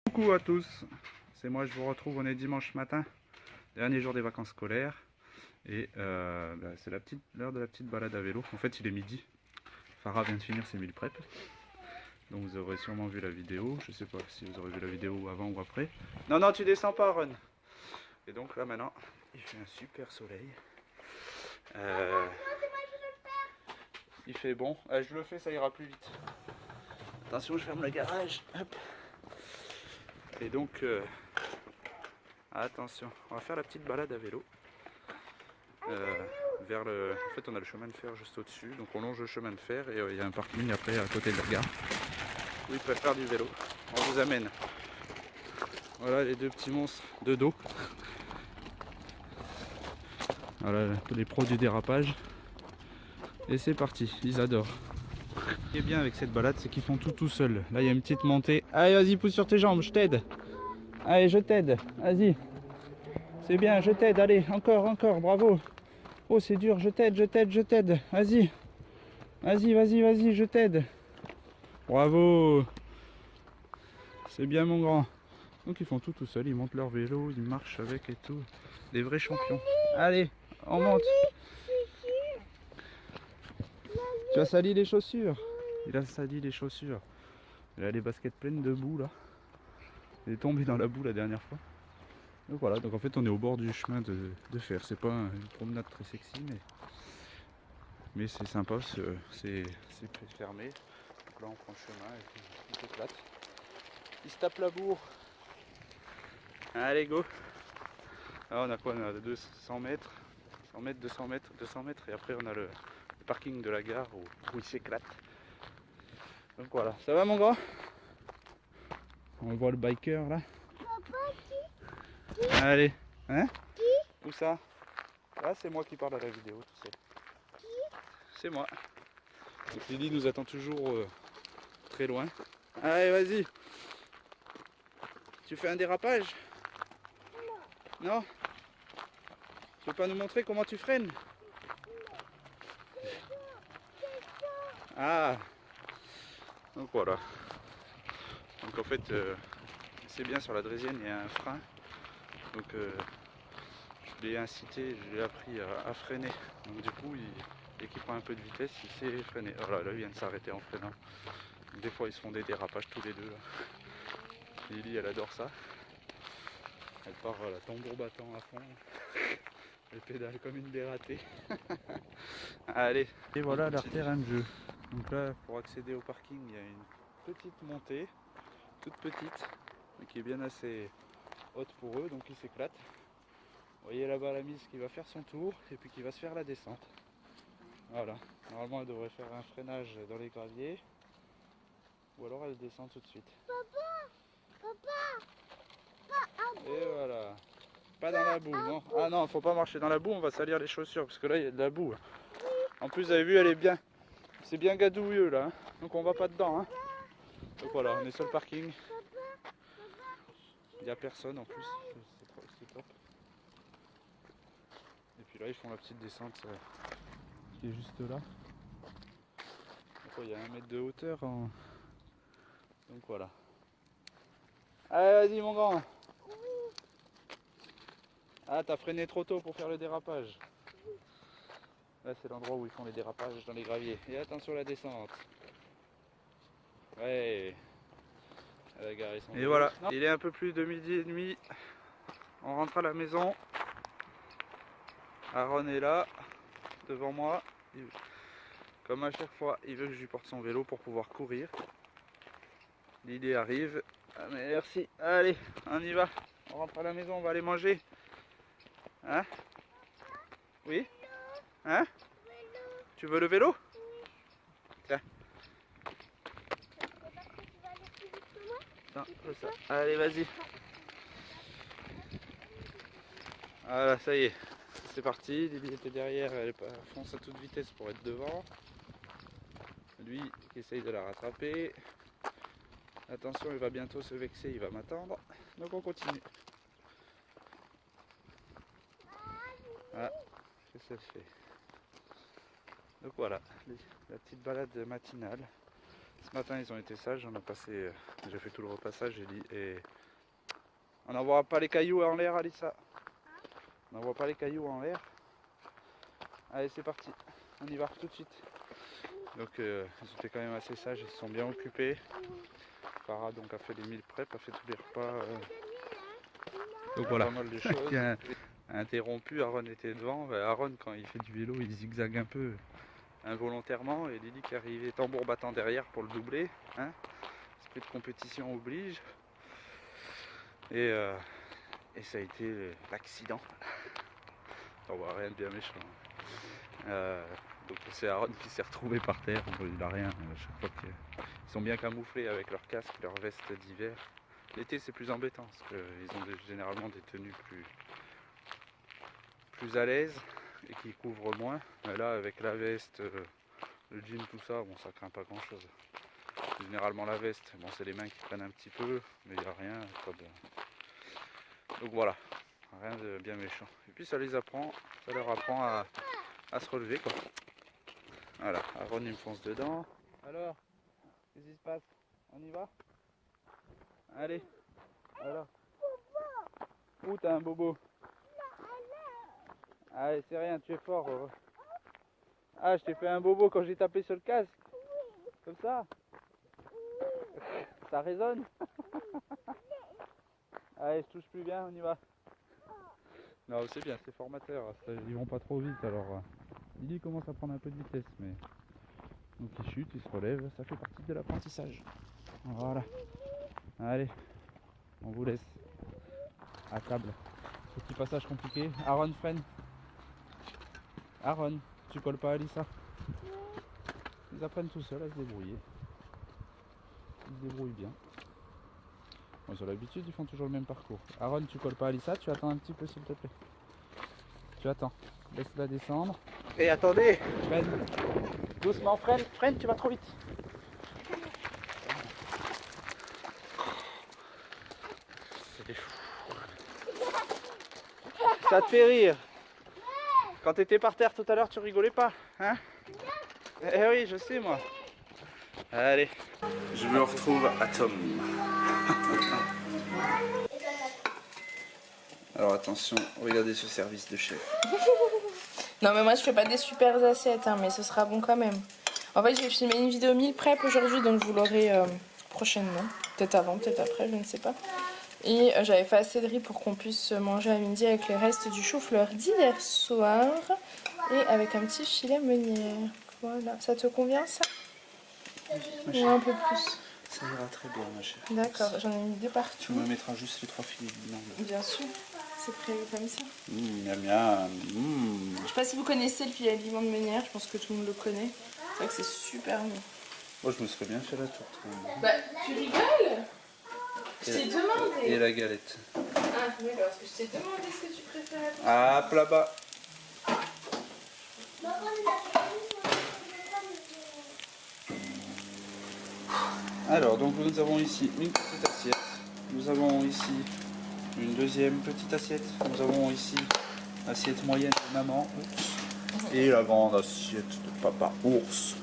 Coucou à tous, c'est moi, je vous retrouve, on est dimanche matin, dernier jour des vacances scolaires, et c'est l'heure de la petite balade à vélo. En fait il est midi, Farah vient de finir ses meal prep, donc vous aurez sûrement vu la vidéo, je sais pas si vous aurez vu la vidéo avant ou après. Non non, tu descends pas Ron. Et donc là maintenant, il fait un super soleil, il fait bon, je le fais, ça ira plus vite. Attention, je ferme le garage, hop. Et donc attention, on va faire la petite balade à vélo. En fait on a le chemin de fer juste au dessus, donc on longe le chemin de fer et il y a un parking après à côté de la gare où ils peuvent faire du vélo. On vous amène. Voilà les deux petits monstres de dos. Voilà les pros du dérapage. Et c'est parti, ils adorent. Ce qui est bien avec cette balade, c'est qu'ils font tout seuls. Là il y a une petite montée. Allez vas-y, pousse sur tes jambes, je t'aide. Allez, je t'aide, vas-y. C'est bien, je t'aide, allez, encore, bravo. Oh c'est dur, je t'aide, vas-y. Vas-y, je t'aide. Bravo. C'est bien mon grand. Donc ils font tout seuls, ils montent leur vélo, ils marchent avec et tout. Des vrais champions. Allez, on monte. Tu as sali les chaussures. Il a sali les chaussures. Il a les baskets pleines de boue là. Il est tombé dans la boue la dernière fois. Donc voilà, donc en fait on est au bord du chemin de fer. C'est pas une promenade très sexy mais c'est sympa, c'est fermé. Donc là on prend le chemin et puis il s'éclate. Il se tape la bourre. Allez go. Là on a quoi? On a 200 mètres, 100 mètres, 200 mètres, 200 mètres et après on a le parking de la gare où il s'éclate. Donc voilà, ça va mon grand? On voit le biker là. Papa, allez, hein? Qui? Où ça? Là c'est moi qui parle à la vidéo tout seul. Qui? C'est moi. Donc Lily nous attend toujours très loin. Allez vas-y. Tu fais un dérapage? Non. Non? Tu veux pas nous montrer comment tu freines? Ah. Donc voilà. Donc en fait c'est bien, sur la draisienne il y a un frein. Donc je l'ai incité, je l'ai appris à freiner. Donc du coup dès qu'il prend un peu de vitesse il sait freiner. Voilà, là il vient de s'arrêter en freinant. Donc, des fois ils se font des dérapages tous les deux là. Lily elle adore ça. Elle part la tambour battant à fond. Elle pédale comme une dératée. Allez, et voilà leur terrain de jeu. Donc là pour accéder au parking il y a une petite montée, toute petite, mais qui est bien assez haute pour eux, donc ils s'éclatent. Vous voyez là-bas la mise qui va faire son tour et puis qui va se faire la descente. Voilà, normalement elle devrait faire un freinage dans les graviers ou alors elle descend tout de suite. Et voilà, pas dans la boue, non. Ah non, faut pas marcher dans la boue, on va salir les chaussures parce que là il y a de la boue. En plus vous avez vu, elle est bien, c'est bien gadouilleux là, hein. Donc on va pas dedans. Hein. Donc voilà, on est sur le parking. Il n'y a personne en plus, c'est top. Et puis là ils font la petite descente qui est juste là. Donc il y a 1 mètre de hauteur. Donc voilà. Allez vas-y mon grand. Ah t'as freiné trop tôt pour faire le dérapage. Là c'est l'endroit où ils font les dérapages dans les graviers. Et attention à la descente. Ouais. Et voilà, il est un peu plus de midi et demi. On rentre à la maison. Aaron est là, devant moi. Comme à chaque fois, il veut que je lui porte son vélo pour pouvoir courir. Lily arrive. Ah, mais merci. Allez, on y va. On rentre à la maison, on va aller manger. Hein? Oui? Hein? Tu veux le vélo? Tiens. Non, ça. Allez, vas-y. Voilà, ça y est. C'est parti. Lily était derrière, elle fonce à toute vitesse pour être devant. Lui qui essaye de la rattraper. Attention, il va bientôt se vexer, il va m'attendre. Donc on continue. Ah, qu'est-ce que ça fait? Donc voilà, la petite balade matinale. Ce matin ils ont été sages, on a passé, j'ai fait tout le repassage et on n'envoie pas les cailloux en l'air, Alissa. On n'envoie pas les cailloux en l'air. Allez, c'est parti, on y va tout de suite. Donc ils étaient quand même assez sages, ils se sont bien occupés. Farah donc a fait les 1000 prep, a fait tous les repas. Donc voilà, pas mal de choses. Qui a interrompu, Aaron était devant. Aaron quand il fait du vélo il zigzague un peu involontairement et Lily qui arrivait tambour battant derrière pour le doubler. Hein, esprit de compétition oblige. Et ça a été l'accident. On voit rien de bien méchant. Donc c'est Aaron qui s'est retrouvé par terre. Il n'a rien. À chaque fois qu'ils sont bien camouflés avec leur casque, leur veste d'hiver. L'été c'est plus embêtant parce qu'ils ont généralement des tenues plus à l'aise et qui couvrent moins. Mais là avec la veste, le jean, tout ça, bon ça craint pas grand chose. Généralement la veste, bon c'est les mains qui prennent un petit peu, mais il n'y a rien. Donc voilà, rien de bien méchant. Et puis ça leur apprend à se relever quoi. Voilà, Aaron il me fonce dedans. Alors, qu'est-ce qui se passe? On y va? Allez, alors. Où t'as un bobo? Allez, c'est rien, tu es fort. Ah, je t'ai fait un bobo quand j'ai tapé sur le casque. Comme ça. Ça résonne. Allez, je touche plus bien, on y va. Non, c'est bien, c'est formateur. Ils vont pas trop vite alors. Il commence à prendre un peu de vitesse, mais. Donc il chute, il se relève, ça fait partie de l'apprentissage. Voilà. Allez, on vous laisse à table. Ce petit passage compliqué. Aaron freine. Aaron, tu colles pas à Alissa. Ils apprennent tout seuls à se débrouiller. Ils se débrouillent bien. Bon, sur l'habitude, ils font toujours le même parcours. Aaron, tu colles pas à Alissa, tu attends un petit peu s'il te plaît. Tu attends. Laisse-la descendre. Et attendez, freine. Doucement, freine, tu vas trop vite. C'est fou. Ça te fait rire. Quand t'étais par terre tout à l'heure, tu rigolais pas, hein? Eh oui, je sais moi. Allez, je me retrouve à Tom. Alors attention, regardez ce service de chef. Non mais moi je fais pas des super assiettes, hein, mais ce sera bon quand même. En fait j'ai filmé une vidéo meal prep aujourd'hui, donc vous l'aurez prochainement. Peut-être avant, peut-être après, je ne sais pas. Et j'avais fait assez de riz pour qu'on puisse manger à midi avec les restes du chou-fleur d'hier soir. Et avec un petit filet meunière. Voilà, ça te convient ça? Ou un peu plus? Ça ira très bien ma chère. D'accord, j'en ai mis deux partout. Tu me mettras juste les 3 filets de viande. Bien sûr, c'est prévu comme ça. Miam miam. Je sais pas si vous connaissez le filet de viande meunière, je pense que tout le monde le connaît. C'est vrai que c'est super bon. Moi je me serais bien fait la tourte. Bah tu rigoles? Je t'ai demandé. Et la galette. Ah d'accord, parce que je t'ai demandé ce que tu préférais. Ah, là-bas. Alors, donc nous avons ici une petite assiette. Nous avons ici une deuxième petite assiette. Nous avons ici l'assiette moyenne de maman. Oups. Et la grande assiette de papa ours.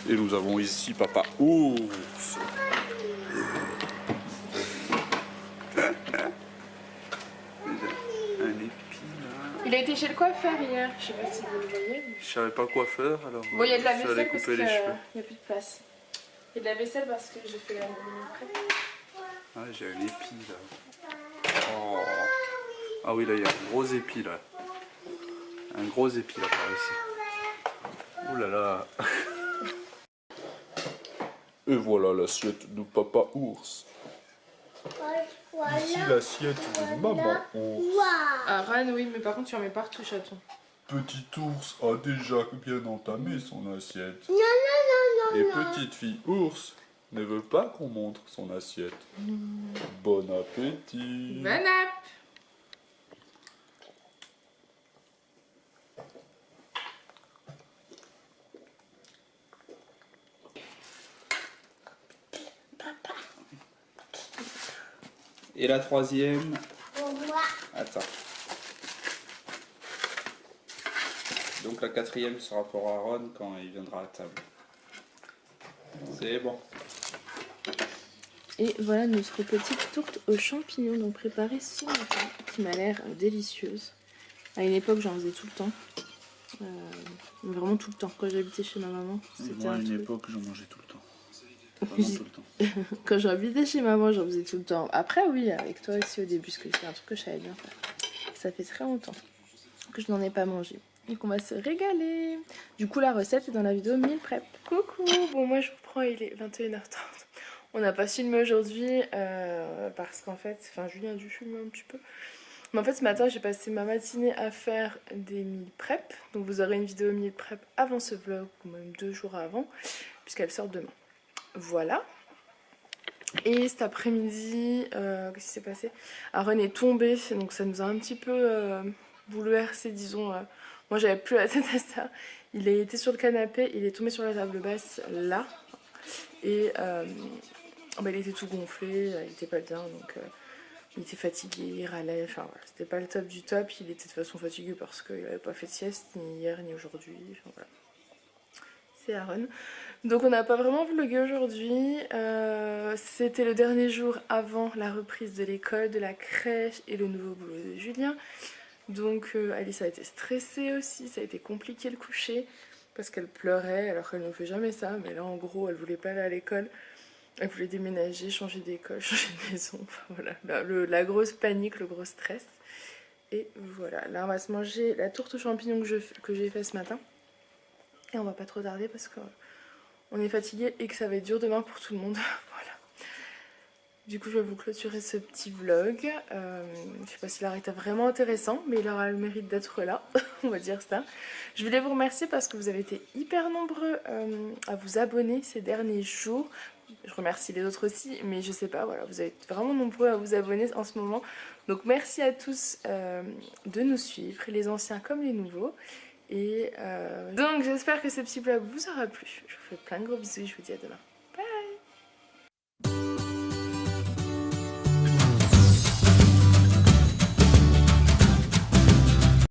Et nous avons ici papa ours. Un épinard. Il a été chez le coiffeur hier, je sais pas si vous le voyez. Je savais pas quoi faire alors. Bon, il y a de la je suis allé vaisselle parce couper qu'il les cheveux. n'y a plus de place. Il y a de la vaisselle parce que j'ai fait la mini prep. Ah, j'ai un épi là. Oh. Ah oui, là il y a un gros épi là. Un gros épi là par ici. Ouh là là. Et voilà l'assiette de papa ours. Ici l'assiette de maman ours. Ah, Ran, oui, mais par contre, tu en mets partout, chaton. Petit ours a déjà bien entamé son assiette. Non. Et petite fille ours ne veut pas qu'on montre son assiette. Bon appétit. Bon app. Et la troisième. Attends. Donc la quatrième sera pour Aaron quand il viendra à table. C'est bon. Et voilà notre petite tourte aux champignons donc préparée ce matin, qui m'a l'air délicieuse. À une époque j'en faisais tout le temps. Vraiment tout le temps. Quand j'habitais chez ma maman, c'était Moi à une truc. époque j'en mangeais tout le temps. Vraiment tout le temps. Quand j'habitais chez maman j'en faisais tout le temps. Après oui, avec toi aussi au début, parce que c'est un truc que je savais bien faire. Ça fait très longtemps que je n'en ai pas mangé. Donc on va se régaler. Du coup la recette est dans la vidéo meal prep. Coucou, bon moi je vous prends, il est 21h30. On n'a pas filmé aujourd'hui parce qu'en fait, enfin Julien a dû filmer un petit peu. Mais en fait ce matin j'ai passé ma matinée à faire des meal prep. Donc vous aurez une vidéo meal prep avant ce vlog, ou même 2 jours avant, puisqu'elle sort demain. Voilà. Et cet après-midi, qu'est-ce qui s'est passé? Aaron est tombé, donc ça nous a un petit peu bouleversé, disons. Moi j'avais plus la tête à ça. Il a été sur le canapé, il est tombé sur la table basse là. Et bah, il était tout gonflé, il était pas bien, donc il était fatigué, il râlait, enfin voilà, c'était pas le top du top. Il était de toute façon fatigué parce qu'il avait pas fait de sieste, ni hier, ni aujourd'hui, enfin voilà. C'est Aaron. Donc on n'a pas vraiment vlogué aujourd'hui, c'était le dernier jour avant la reprise de l'école, de la crèche et le nouveau boulot de Julien. Donc Alice a été stressée aussi, ça a été compliqué le coucher parce qu'elle pleurait alors qu'elle ne fait jamais ça, mais là en gros elle voulait pas aller à l'école, elle voulait déménager, changer d'école, changer de maison, enfin voilà, la grosse panique, le gros stress. Et voilà, là on va se manger la tourte aux champignons que j'ai fait ce matin et on va pas trop tarder parce que on est fatigué et que ça va être dur demain pour tout le monde. Voilà. Du coup, je vais vous clôturer ce petit vlog. Je sais pas s'il aura été vraiment intéressant, mais il aura le mérite d'être là, on va dire ça. Je voulais vous remercier parce que vous avez été hyper nombreux à vous abonner ces derniers jours. Je remercie les autres aussi, mais je sais pas, voilà, vous êtes vraiment nombreux à vous abonner en ce moment. Donc merci à tous de nous suivre, les anciens comme les nouveaux. Et donc j'espère que ce petit vlog vous aura plu. Je vous fais plein de gros bisous et je vous dis à demain.